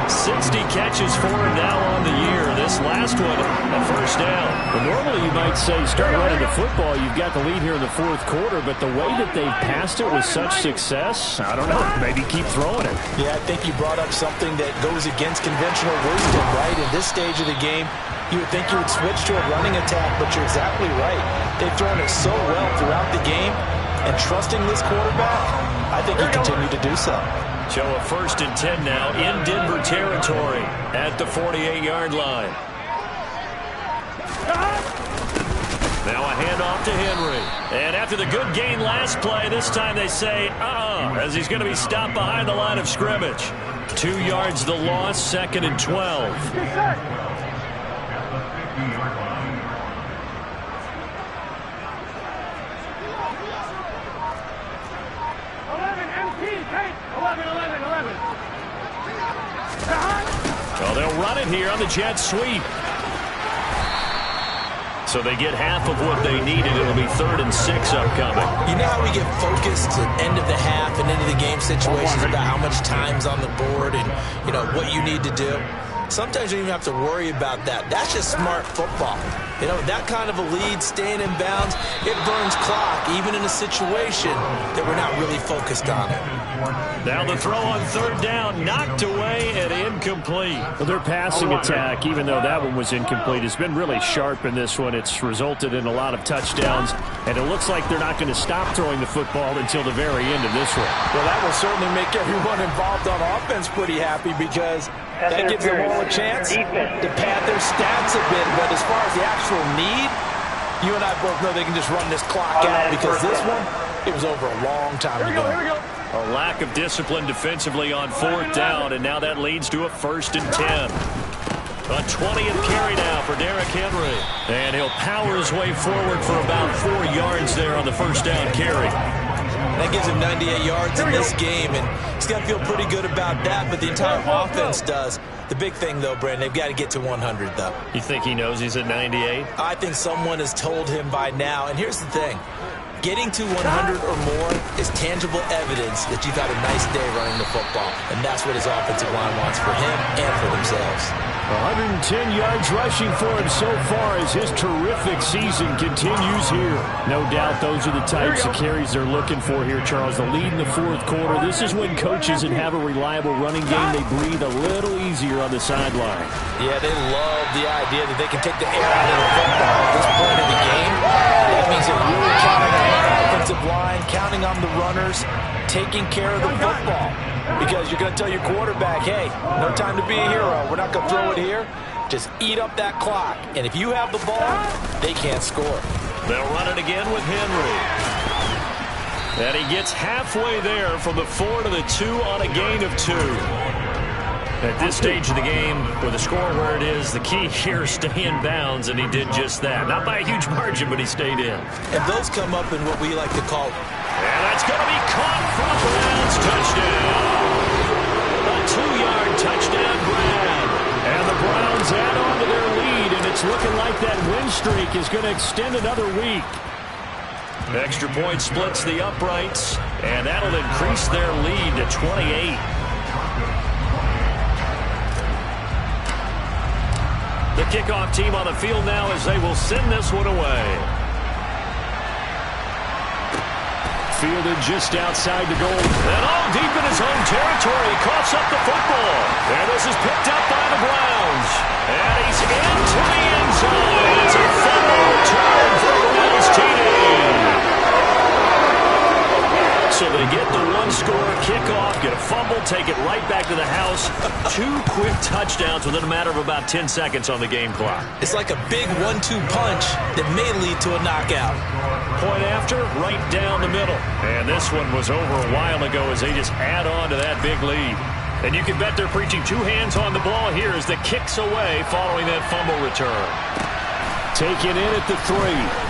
60 catches for him now on the year. This last one, a first down. Well, normally you might say start running the football. You've got the lead here in the fourth quarter, but the way that they've passed it with such success, I don't know, maybe keep throwing it. Yeah, I think you brought up something that goes against conventional wisdom, right? In this stage of the game, you would think you would switch to a running attack, but you're exactly right. They've thrown it so well throughout the game, and trusting this quarterback, I think you continue to do so. So a 1st and 10 now in Denver territory at the 48-yard line. Now a handoff to Henry. And after the good gain last play, this time they say, as he's going to be stopped behind the line of scrimmage. 2 yards the loss, 2nd and 12. Well, they'll run it here on the jet sweep. So they get half of what they needed. It'll be 3rd and 6 upcoming. You know how we get focused at end of the half and into the game situations about how much time's on the board and, you know, what you need to do? Sometimes you don't even have to worry about that. That's just smart football. You know, that kind of a lead, staying in bounds, it burns clock, even in a situation that we're not really focused on it. Now the throw on 3rd down, knocked away and incomplete. Well, their passing attack, even though that one was incomplete, has been really sharp in this one. It's resulted in a lot of touchdowns, and it looks like they're not going to stop throwing the football until the very end of this one. Well, that will certainly make everyone involved on offense pretty happy because that gives them all a chance to pad their stats a bit. But as far as the actual need, you and I both know they can just run this clock out because this one, it was over a long time ago. A lack of discipline defensively on 4th down, and now that leads to a 1st and 10. A 20th carry now for Derrick Henry. And he'll power his way forward for about 4 yards there on the 1st down carry. That gives him 98 yards in this game, and he's got to feel pretty good about that, but the entire offense does. The big thing, though, Brandon, they've got to get to 100, though. You think he knows he's at 98? I think someone has told him by now, and here's the thing. Getting to 100 or more is tangible evidence that you've had a nice day running the football, and that's what his offensive line wants for him and for themselves. 110 yards rushing for him so far as his terrific season continues here. No doubt those are the types of carries they're looking for here, Charles. The lead in the fourth quarter. This is when coaches that have a reliable running game, they breathe a little easier on the sideline. Yeah, they love the idea that they can take the air out of the football at this point in the game. That means they're really counting on the offensive line, counting on the runners, taking care of the football. Because you're going to tell your quarterback, hey, no time to be a hero. We're not going to throw it here. Just eat up that clock. And if you have the ball, they can't score. They'll run it again with Henry. And he gets halfway there from the 4 to the 2 on a gain of 2. At this stage of the game, with the score where it is, the key here is stay in bounds, and he did just that. Not by a huge margin, but he stayed in. And those come up in what we like to call... And that's going to be caught for a Browns touchdown. A 2-yard touchdown grab. And the Browns add on to their lead, and it's looking like that win streak is going to extend another week. Extra point splits the uprights, and that'll increase their lead to 28. The kickoff team on the field now as they will send this one away. Fielded just outside the goal. And all deep in his own territory. He coughs up the football. And this is picked up by the Browns. And he's into the end zone. It's a fumble return for the Browns team. So they get the one-score kickoff, get a fumble, take it right back to the house. 2 quick touchdowns within a matter of about 10 seconds on the game clock. It's like a big 1-2 punch that may lead to a knockout. Point after, right down the middle. And this one was over a while ago as they just add on to that big lead. And you can bet they're preaching 2 hands on the ball here as the kick's away following that fumble return. Taken in at the 3.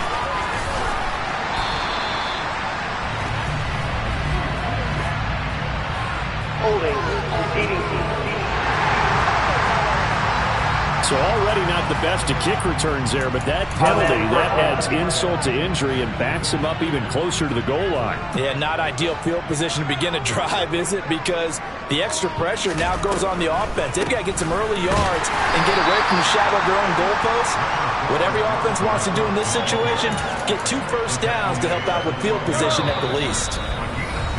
holding, proceeding. So already not the best of kick returns there, but that penalty, that adds insult to injury and backs him up even closer to the goal line. Yeah, not ideal field position to begin a drive, is it? Because the extra pressure now goes on the offense. They've got to get some early yards and get away from the shadow of their own goalposts. What every offense wants to do in this situation, get 2 first downs to help out with field position at the least.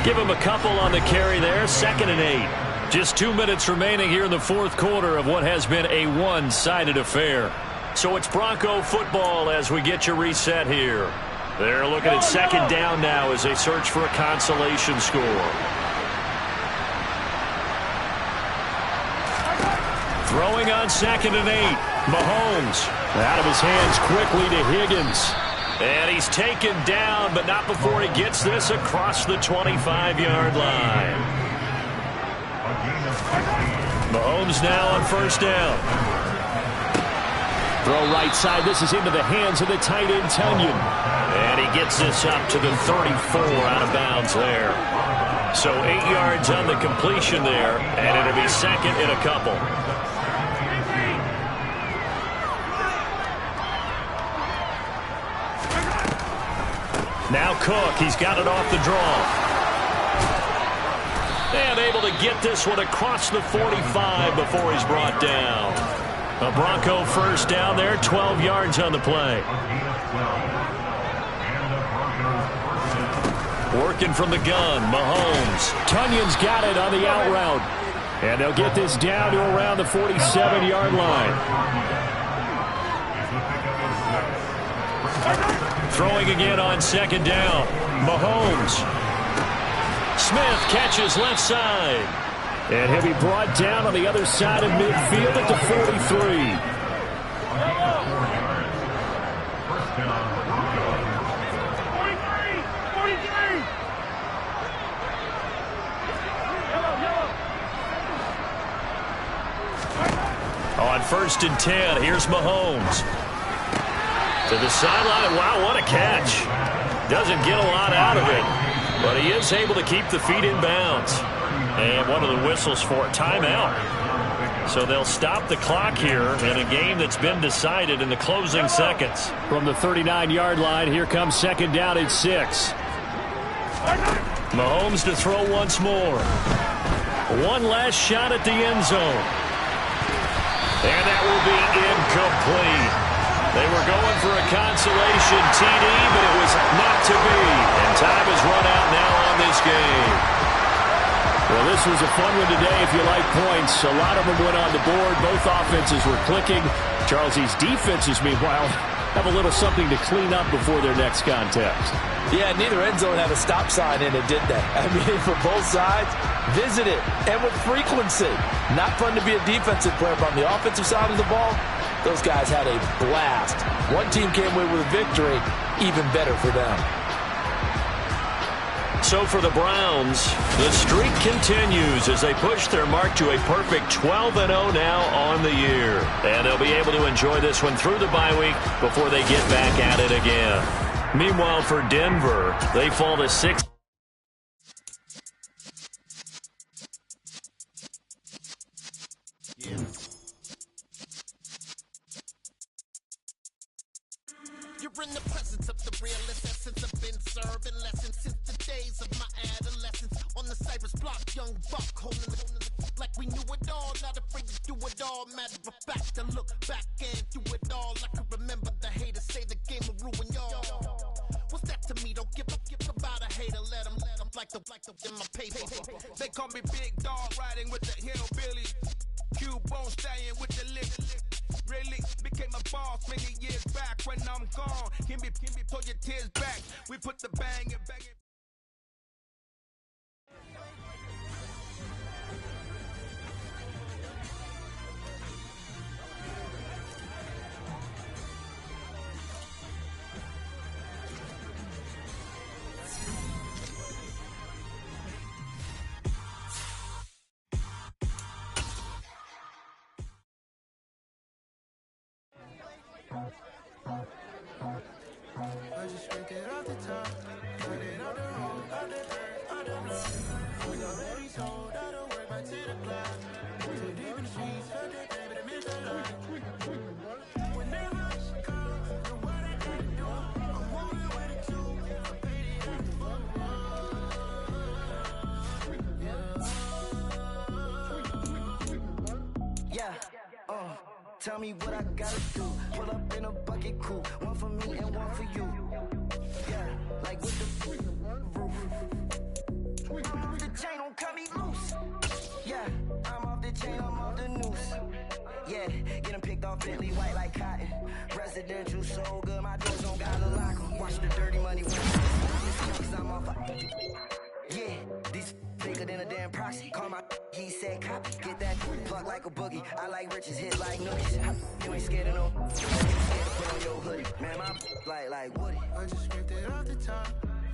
Give him a couple on the carry there, 2nd and 8. Just 2 minutes remaining here in the 4th quarter of what has been a one-sided affair. So it's Bronco football as we get your reset here. They're looking at 2nd down now as they search for a consolation score. Throwing on 2nd and 8. Mahomes out of his hands quickly to Higgins. And he's taken down, but not before he gets this across the 25-yard line. Mahomes now on 1st down. Throw right side. This is into the hands of the tight end, Tunyon. And he gets this up to the 34 out of bounds there. So 8 yards on the completion there, and it'll be 2nd and a couple. Now Cook, he's got it off the draw. And able to get this one across the 45 before he's brought down. A Bronco 1st down there, 12 yards on the play. Working from the gun, Mahomes. Tunyon's got it on the out route. And they'll get this down to around the 47-yard line. Throwing again on 2nd down. Mahomes. Smith catches left side. And he'll be brought down on the other side of midfield at the 43. On 1st and 10, here's Mahomes. To the sideline. Wow, what a catch. Doesn't get a lot out of it. But he is able to keep the feet in bounds. And one of the whistles for a timeout. So they'll stop the clock here in a game that's been decided in the closing seconds. From the 39-yard line, here comes 2nd down at 6. Mahomes to throw once more. One last shot at the end zone. And that will be incomplete. They were going for a consolation TD, but it was not to be. And time has run out now on this game. Well, this was a fun one today if you like points. A lot of them went on the board. Both offenses were clicking. Charles, these defenses, meanwhile, have a little something to clean up before their next contest. Yeah, neither end zone had a stop sign in it, did they? I mean, for both sides, visit it, and with frequency. Not fun to be a defensive player, but on the offensive side of the ball, those guys had a blast. One team came away with a victory, even better for them. So for the Browns, the streak continues as they push their mark to a perfect 12-0 now on the year. And they'll be able to enjoy this one through the bye week before they get back at it again. Meanwhile, for Denver, they fall to 6. You're in the presence of the realest essence. I've been serving lessons since the days of my adolescence. On the Cypress block, young buck holding the like we knew it all. Not afraid to do it all. Matter of fact, to look back and do it all. I can remember the haters say the game will ruin y'all. What's that to me? Don't give about a hater. Let them like the in my paper. They call me Big Dog, riding with the hillbillies. Cubone staying with the lick. Really became a boss many years back. When I'm gone, can be pull your tears back. We put the bang and bang it. I just pick it off the top, put it on the road, on the dirt, on the road. We already told, I don't work. Tell me what I gotta do. Pull up in a bucket coupe, one for me and one for you. Yeah, like with the roof. I'm off the chain, don't cut me loose. Yeah, I'm off the chain, I'm off the noose. Yeah, get them picked off Bentley white like cotton. Residential so good, my doors don't gotta lock 'em. Watch the dirty money when cause I'm off. Yeah, these bigger than a damn proxy. Call my he said copy. Get that plug like a boogie. I like riches, hit like nookies. You ain't scared of no. You scared to put on your hoodie. Man, my like Woody. I just ripped it off the top.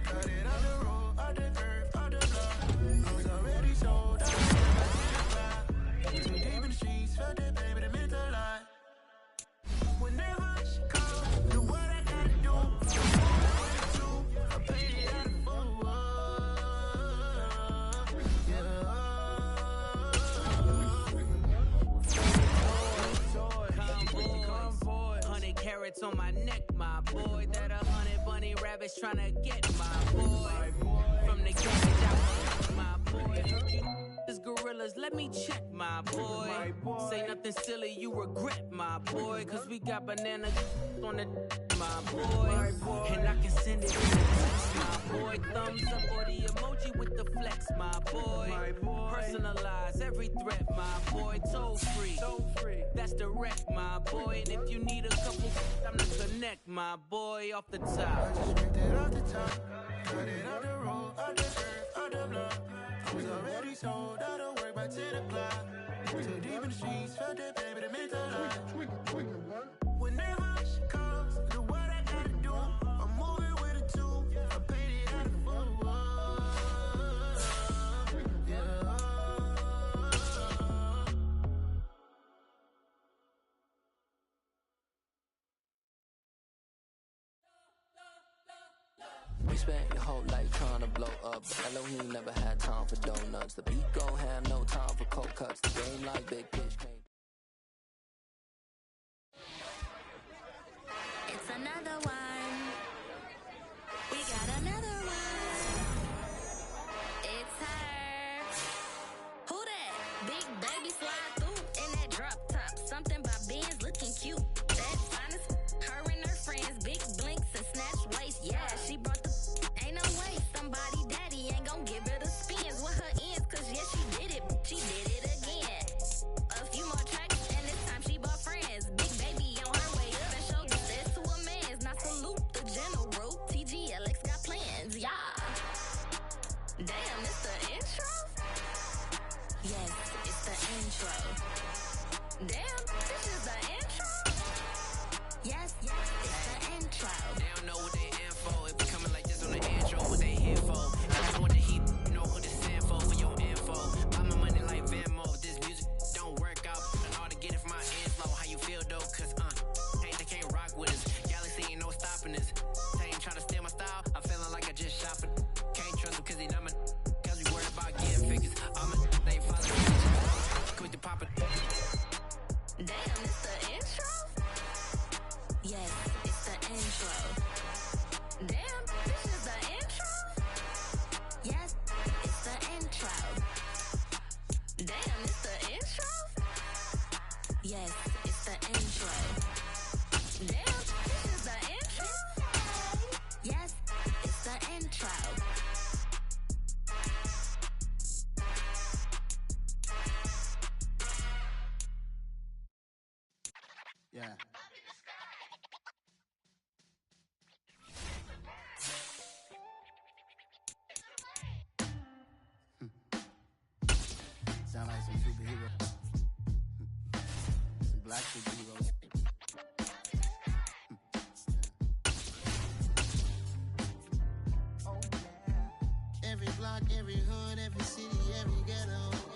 Cut it on the road, on the earth, on the block. I was already sold out. Too deep in the streets, felt that baby, the mental lie. Whenever she calls, do what I gotta do. I paid it out for Convoy, 100 carats on my neck, my boy. That 100 bunny rabbits tryna get my boy. From the cabbage out, my boy. This gorillas, let me check, my boy. Say nothing silly, you regret, my boy. Cause we got banana on the my boy. And I can send it in the text, my boy. Thumbs up or the emoji with the flex, my boy. Personalize every threat, my boy. Toll free, that's direct, my boy. And if you need a couple, I'm the connect, my boy. Off the top. I just ripped it off the top. Cut it on the road, on the earth, on the block. I was already sold out of work by 10 o'clock. Too deep in the streets, felt that baby, the mental lie. Whenever she calls, do what I gotta do. I'm moving with a two. I paid it out for We spent your whole life trying to blow up. Elohim never had time for donuts. The beat gon' have no time for cold cuts. The game like big pitch came. It's another one. We got another one. It's her. Who that? Big baby slide through in that drop top. Something by Benz looking cute. That finest. Her and her friends. Big blinks and snatch waist. Yeah, she brought the. Ain't no way. Somebody daddy ain't gon' give her the spins with her ends. Cause yeah, she did it. She did it again. A few more tracks and this time she bought friends. Big baby on her way up and showed the stairs to a man's. Now salute the general. TGLX got plans. Yeah. Damn, it's the intro? Yes, it's the intro. Damn, this is the intro? Yes, it's the intro. They don't know what they in for. If we coming like this on the intro, what they here for? I just want the heat, know what it's in for your info. Buy my money like Venmo. This music don't work out. And all to get it from my inflow. How you feel though? Cause they can't rock with us. Galaxy ain't no stopping us. They ain't trying to steal my style. I'm feeling like I just shot for. Can't trust him cause he not my. Cause we worried about getting figures. All my they follow me. Quick to pop it. Damn, it's the intro? Yes, it's the intro. Damn, this is the intro? Yes, it's the intro. Damn, it's the intro? Yes, it's the intro. Damn, this is the intro? Yes, it's the intro. yeah. Sound like some superhero. Some black superheroes. Every block, every hood, every city, every ghetto.